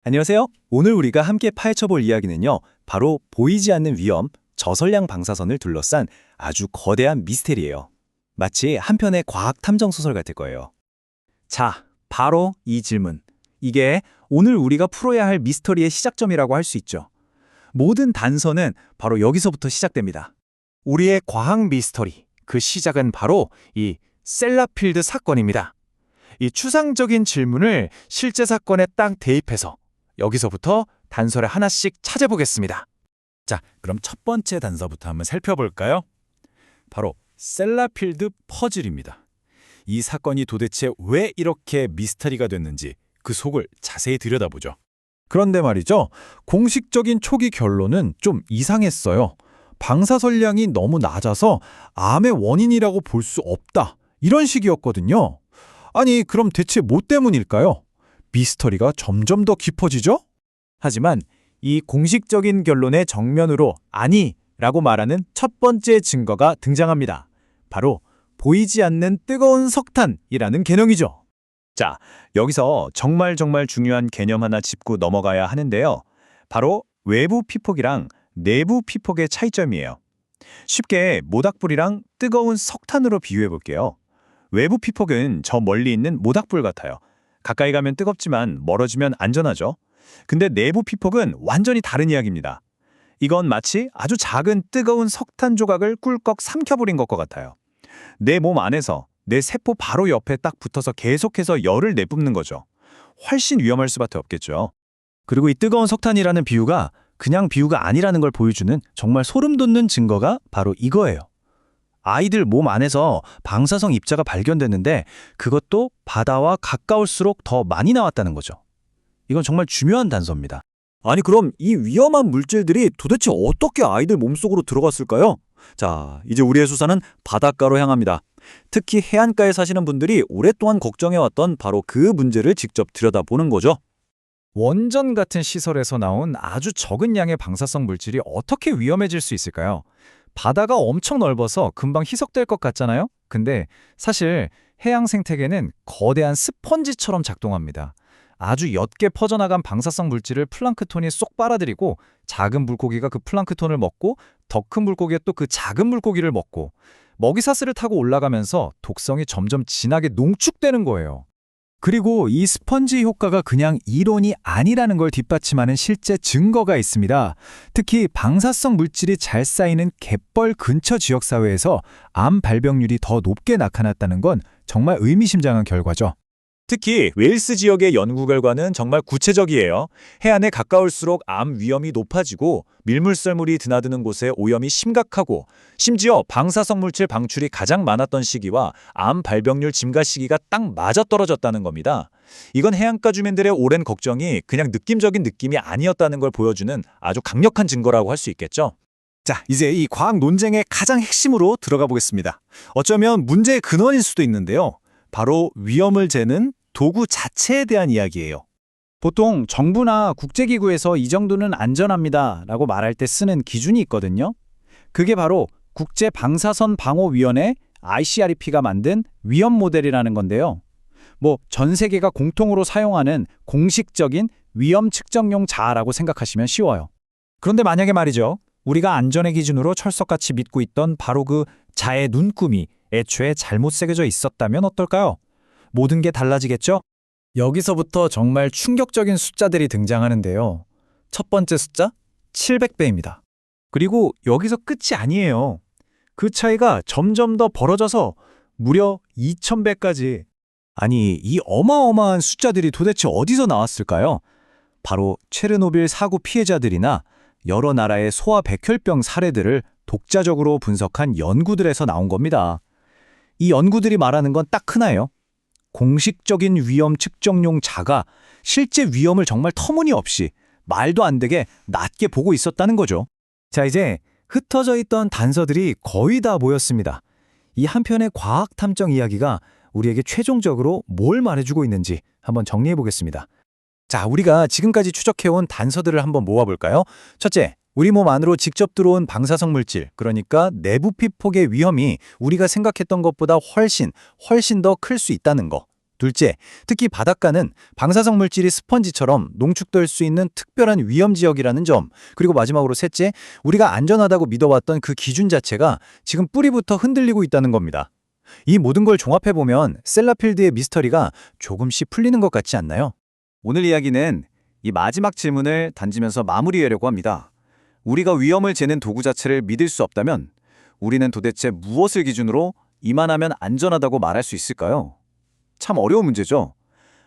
안녕하세요. 오늘 우리가 함께 파헤쳐볼 이야기는요, 바로 보이지 않는 위험, 저선량 방사선을 둘러싼 아주 거대한 미스테리예요. 마치 한 편의 과학 탐정 소설 같을 거예요. 자, 바로 이 질문. 이게 오늘 우리가 풀어야 할 미스터리의 시작점이라고 할 수 있죠. 모든 단서는 바로 여기서부터 시작됩니다. 우리의 과학 미스터리, 그 시작은 바로 이 셀라필드 사건입니다. 이 추상적인 질문을 실제 사건에 딱 대입해서 여기서부터 단서를 하나씩 찾아보겠습니다. 자, 그럼 첫 번째 단서부터 한번 살펴볼까요? 바로 셀라필드 퍼즐입니다. 이 사건이 도대체 왜 이렇게 미스터리가 됐는지 그 속을 자세히 들여다보죠. 그런데 말이죠. 공식적인 초기 결론은 좀 이상했어요. 방사선량이 너무 낮아서 암의 원인이라고 볼 수 없다. 이런 식이었거든요. 아니, 그럼 대체 뭐 때문일까요? 미스터리가 점점 더 깊어지죠? 하지만 이 공식적인 결론의 정면으로 아니라고 말하는 첫 번째 증거가 등장합니다. 바로 보이지 않는 뜨거운 석탄이라는 개념이죠. 자, 여기서 정말 중요한 개념 하나 짚고 넘어가야 하는데요. 바로 외부 피폭이랑 내부 피폭의 차이점이에요. 쉽게 모닥불이랑 뜨거운 석탄으로 비유해 볼게요. 외부 피폭은 저 멀리 있는 모닥불 같아요. 가까이 가면 뜨겁지만 멀어지면 안전하죠. 근데 내부 피폭은 완전히 다른 이야기입니다. 이건 마치 아주 작은 뜨거운 석탄 조각을 꿀꺽 삼켜버린 것과 같아요. 내 몸 안에서 내 세포 바로 옆에 딱 붙어서 계속해서 열을 내뿜는 거죠. 훨씬 위험할 수밖에 없겠죠. 그리고 이 뜨거운 석탄이라는 비유가 그냥 비유가 아니라는 걸 보여주는 정말 소름 돋는 증거가 바로 이거예요. 아이들 몸 안에서 방사성 입자가 발견됐는데 그것도 바다와 가까울수록 더 많이 나왔다는 거죠. 이건 정말 중요한 단서입니다. 아니, 그럼 이 위험한 물질들이 도대체 어떻게 아이들 몸속으로 들어갔을까요? 자, 이제 우리의 수사는 바닷가로 향합니다. 특히 해안가에 사시는 분들이 오랫동안 걱정해왔던 바로 그 문제를 직접 들여다보는 거죠. 원전 같은 시설에서 나온 아주 적은 양의 방사성 물질이 어떻게 위험해질 수 있을까요? 바다가 엄청 넓어서 금방 희석될 것 같잖아요? 근데 사실 해양 생태계는 거대한 스펀지처럼 작동합니다. 아주 옅게 퍼져나간 방사성 물질을 플랑크톤이 쏙 빨아들이고 작은 물고기가 그 플랑크톤을 먹고 더 큰 물고기가 또 그 작은 물고기를 먹고 먹이사슬을 타고 올라가면서 독성이 점점 진하게 농축되는 거예요. 그리고 이 스펀지 효과가 그냥 이론이 아니라는 걸 뒷받침하는 실제 증거가 있습니다. 특히 방사성 물질이 잘 쌓이는 갯벌 근처 지역사회에서 암 발병률이 더 높게 나타났다는 건 정말 의미심장한 결과죠. 특히 웨일스 지역의 연구 결과는 정말 구체적이에요. 해안에 가까울수록 암 위험이 높아지고 밀물썰물이 드나드는 곳에 오염이 심각하고 심지어 방사성 물질 방출이 가장 많았던 시기와 암 발병률 증가 시기가 딱 맞아떨어졌다는 겁니다. 이건 해안가 주민들의 오랜 걱정이 그냥 느낌적인 느낌이 아니었다는 걸 보여주는 아주 강력한 증거라고 할 수 있겠죠. 자, 이제 이 과학 논쟁의 가장 핵심으로 들어가 보겠습니다. 어쩌면 문제의 근원일 수도 있는데요. 바로 위험을 재는 도구 자체에 대한 이야기예요. 보통 정부나 국제기구에서 이 정도는 안전합니다 라고 말할 때 쓰는 기준이 있거든요. 그게 바로 국제방사선방호위원회 ICRP가 만든 위험 모델이라는 건데요. 전 세계가 공통으로 사용하는 공식적인 위험 측정용 자라고 생각하시면 쉬워요. 그런데 만약에 말이죠. 우리가 안전의 기준으로 철석같이 믿고 있던 바로 그 자의 눈금이 애초에 잘못 새겨져 있었다면 어떨까요? 모든 게 달라지겠죠? 여기서부터 정말 충격적인 숫자들이 등장하는데요. 첫 번째 숫자, 700배입니다. 그리고 여기서 끝이 아니에요. 그 차이가 점점 더 벌어져서 무려 2000배까지. 아니, 이 어마어마한 숫자들이 도대체 어디서 나왔을까요? 바로 체르노빌 사고 피해자들이나 여러 나라의 소아백혈병 사례들을 독자적으로 분석한 연구들에서 나온 겁니다. 이 연구들이 말하는 건 딱 하나예요. 공식적인 위험 측정용 자가 실제 위험을 정말 터무니없이 말도 안 되게 낮게 보고 있었다는 거죠. 자, 이제 흩어져 있던 단서들이 거의 다 모였습니다. 이 한편의 과학 탐정 이야기가 우리에게 최종적으로 뭘 말해주고 있는지 한번 정리해 보겠습니다. 자, 우리가 지금까지 추적해온 단서들을 한번 모아볼까요? 첫째, 우리 몸 안으로 직접 들어온 방사성 물질, 그러니까 내부 피폭의 위험이 우리가 생각했던 것보다 훨씬 더 클 수 있다는 거. 둘째, 특히 바닷가는 방사성 물질이 스펀지처럼 농축될 수 있는 특별한 위험 지역이라는 점. 그리고 마지막으로 셋째, 우리가 안전하다고 믿어왔던 그 기준 자체가 지금 뿌리부터 흔들리고 있다는 겁니다. 이 모든 걸 종합해보면 셀라필드의 미스터리가 조금씩 풀리는 것 같지 않나요? 오늘 이야기는 이 마지막 질문을 던지면서 마무리하려고 합니다. 우리가 위험을 재는 도구 자체를 믿을 수 없다면 우리는 도대체 무엇을 기준으로 이만하면 안전하다고 말할 수 있을까요? 참 어려운 문제죠.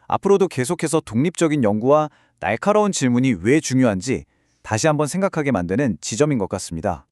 앞으로도 계속해서 독립적인 연구와 날카로운 질문이 왜 중요한지 다시 한번 생각하게 만드는 지점인 것 같습니다.